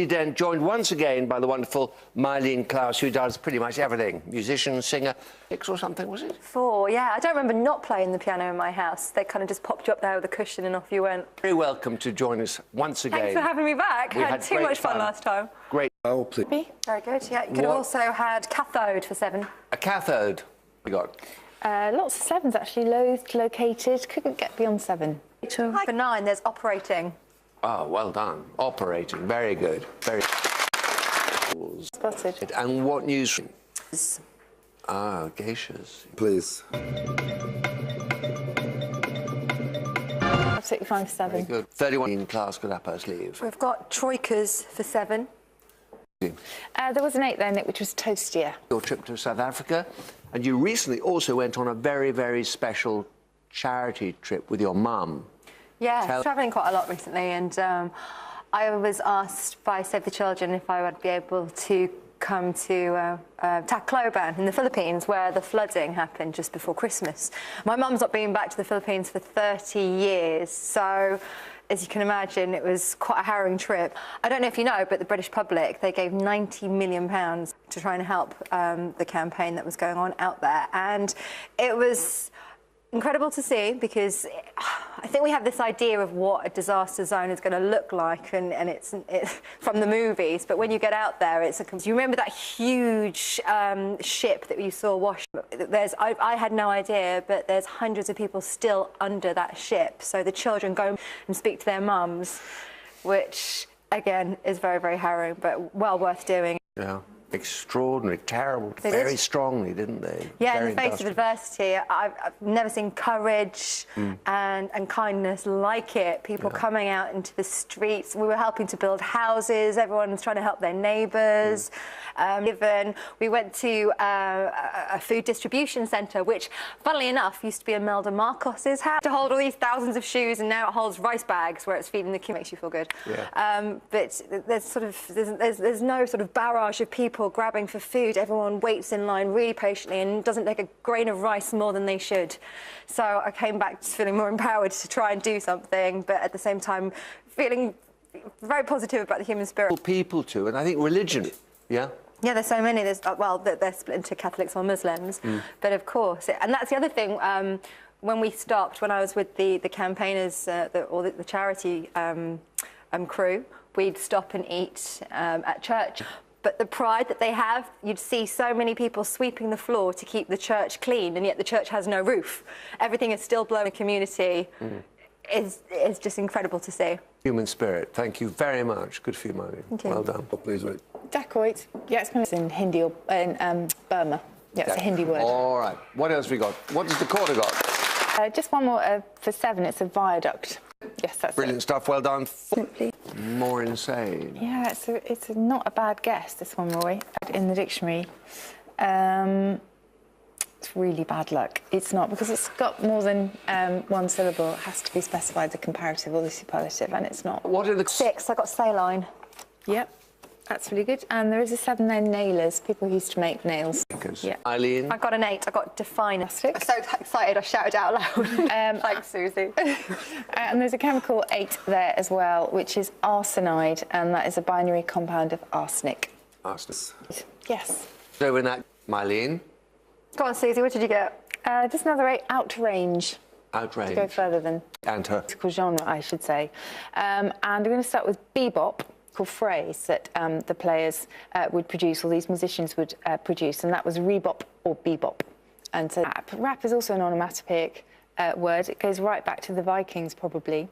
Dent, joined once again by the wonderful Myleene Klass, who does pretty much everything. Musician, singer, 6 or something, was it? 4, yeah. I don't remember not playing the piano in my house. They kind of just popped you up there with a cushion and off you went. Very welcome to join us once again. Thanks for having me back. I had too much fun last time. Great. Oh, please. Very good, yeah. You could have also had cathode for 7. A cathode. We got. Lots of 7s, actually. Loathed, located, couldn't get beyond 7. For 9, there's operating. Oh, well done. Operating. Very good. Very. Spotted. And what news? Ah, geishas. Please. Absolutely fine for 7. Very good. 31 in class could up her sleeve. We've got troikas for 7. There was an 8 then, which was toastier. Your trip to South Africa, and you recently also went on a very, very special charity trip with your mum. Yeah, travelling quite a lot recently, and I was asked by Save the Children if I would be able to come to Tacloban in the Philippines, where the flooding happened just before Christmas. My mum's not been back to the Philippines for 30 years, so as you can imagine, it was quite a harrowing trip. I don't know if you know, but the British public, they gave £90 million to try and help the campaign that was going on out there, and it was incredible to see, because I think we have this idea of what a disaster zone is going to look like, and it's from the movies, but when you get out there, do you remember that huge ship that you saw wash? I had no idea, but there's hundreds of people still under that ship, so the children go and speak to their mums, which again is very, very harrowing, but well worth doing. Yeah. Extraordinary, terrible, very strongly, didn't they? Yeah, very in the face of adversity, I've never seen courage and kindness like it. People coming out into the streets. We were helping to build houses. Everyone was trying to help their neighbours. Even we went to a food distribution centre, which, funnily enough, used to be Imelda Marcos's house, to hold all these thousands of shoes, and now it holds rice bags where it's feeding the kids. Makes you feel good. Yeah. But there's no sort of barrage of people grabbing for food. Everyone waits in line really patiently and doesn't take a grain of rice more than they should. So I came back just feeling more empowered to try and do something, but at the same time feeling very positive about the human spirit. People too, and I think religion, yeah? Yeah, there's so many. There's, well, they're split into Catholics or Muslims, but of course, and that's the other thing. When we stopped, when I was with the campaigners or the charity crew, we'd stop and eat at church. But the pride that they have, you'd see so many people sweeping the floor to keep the church clean, and yet the church has no roof. Everything is still blowing. The community is just incredible to see. Human spirit. Thank you very much. Good for you, Myleene. Thank you. Well done. Oh, please wait. Dacoit. Yeah, it's in Hindi or in Burma. Yeah, it's a Hindi word. All right. What else we got? What has the quarter got? Just one more for 7. It's a viaduct. Yes, that's Brilliant stuff. Well done. Simply. More insane. Yeah, it's not a bad guess, this one, Roy, in the dictionary. It's really bad luck. It's not, because it's got more than one syllable. It has to be specified, the comparative or the superlative, and it's not. What are the... 6, I got saline. Yep, that's really good. And there is a 7 there, nailers, people who used to make nails. Yeah. Myleene? I got an 8, I got definer. Fantastic. I'm so excited, I shouted out loud. Thanks, Susie. And there's a chemical 8 there as well, which is arsenide, and that is a binary compound of arsenic. Arsenic. Yes. So in that, Myleene? Go on, Susie, what did you get? Just another 8, outrange. Outrage. To go further than And her. musical genre, I should say. And I'm going to start with bebop, called phrase, that the players would produce, or these musicians would produce, and that was rebop or bebop. And so rap is also an onomatopoeic word. It goes right back to the Vikings, probably,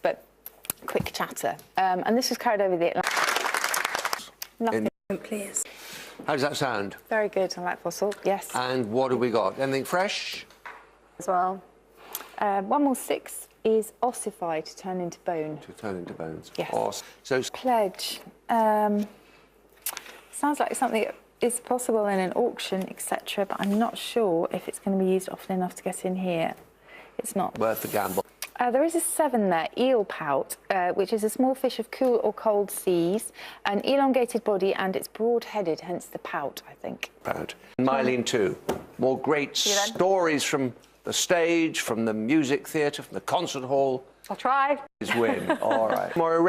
but quick chatter. And this was carried over the Atlantic. Nothing, please. How does that sound? Very good, I like fossil, yes. And what have we got? Anything fresh? As well. One more 6 is ossify, to turn into bone. To turn into bones. Yes. So Pledge. Sounds like something that is possible in an auction, etc., but I'm not sure if it's going to be used often enough to get in here. It's not. worth the gamble. There is a 7 there, eel pout, which is a small fish of cool or cold seas, an elongated body, and it's broad-headed, hence the pout, I think. Pout. Myleene too. More great stories from the stage, from the music theatre, from the concert hall. I'll try. Win. All right. More